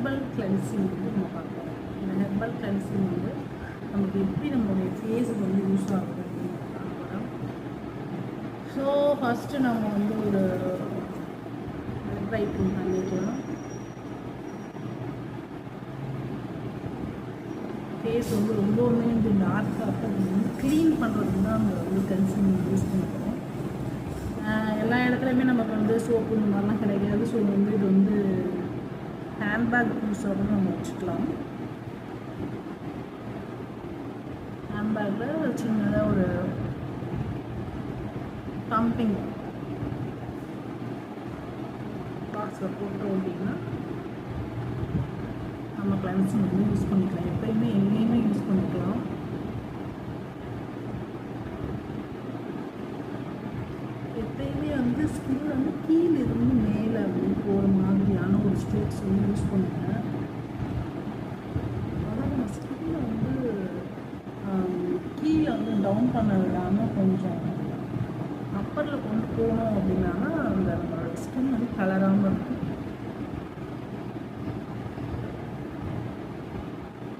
Herbal cleansing வந்து நம்ம பார்க்கலாம். இந்த ஹெர்பல் கிளென்சிங் வந்து நமக்கு எப்படி நம்மளுடைய ஃபேஸுக்கு வந்து யூஸ் ஆகுது அப்படின்னு பார்க்கலாம். ஸோ ஃபஸ்ட்டு நம்ம வந்து ஒரு ரைட்டிங் பண்ணிக்கலாம். ஃபேஸ் வந்து ரொம்பவுமே வந்து டார்க்காக வந்து க்ளீன் பண்ணுறதுக்கு தான் நம்ம வந்து கிளென்சிங் யூஸ் பண்ணுறோம். எல்லா இடத்துலையுமே நமக்கு வந்து சோப்பு இந்த மாதிரிலாம் கிடைக்காது. ஸோ வந்து இது வந்து ஹேண்ட்பேக் யூஸாக கூட நம்ம வச்சுக்கலாம். ஹேண்ட்பேக்கில் சின்னதாக ஒரு பம்பிங் பாக்ஸில் போட்டோம் அப்படின்னா நம்ம கிளென்சிங் வந்து யூஸ் பண்ணிக்கலாம். எப்போயுமே எங்கேயுமே யூஸ் பண்ணிக்கலாம். எப்பயுமே வந்து ஸ்கின் வந்து கீழே இருந்து மேலே அப்படி போகிற மாதிரியான ஒரு ஸ்ட்ரோக்ஸ் வந்து யூஸ் பண்ணுவேன். ஆனால் நம்ம ஸ்கின்னை வந்து கீழே வந்து டவுன் பண்ண விடாமல் கொஞ்சம் அப்பரில் கொண்டு போனோம் அப்படின்னா அந்த நம்மளோட ஸ்கின் வந்து கலராமல் இருக்கும்.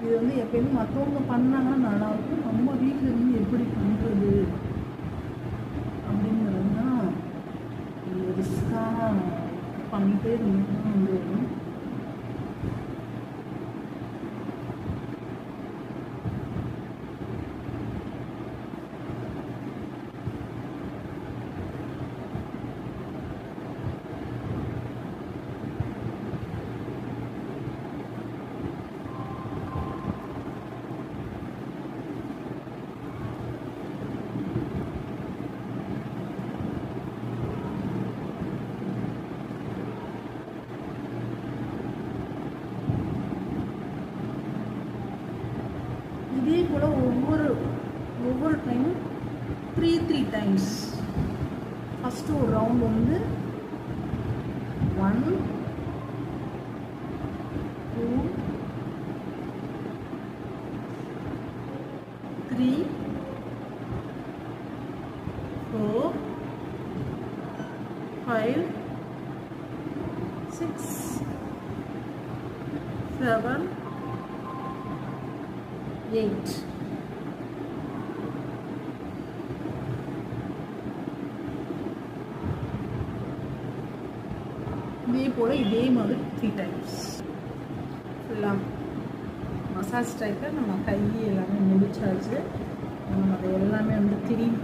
இது வந்து எப்பயுமே மற்றவங்க பண்ணாங்கன்னா நல்லாயிருக்கும். நம்ம வீட்டில் இருந்து எப்படி பண்ணுறது அப்படிங்கிறது தான் ரிஸ்காக பண்ணிகிட்டே இருந்தோம்னா வந்து இதே போல் ஒவ்வொரு டைமும் த்ரீ டைம்ஸ். ஃபஸ்ட்டு ஒரு ரவுண்ட் வந்து 1 2 3 4 5 6 7 8. இதே போல் இதே மாதிரி 3 டைம்ஸ் ஃபுல்லாக மசாஜ் டைப்பில் நம்ம கை எல்லாமே முடிச்சாச்சு. நம்ம அதை எல்லாமே வந்து க்ளீன்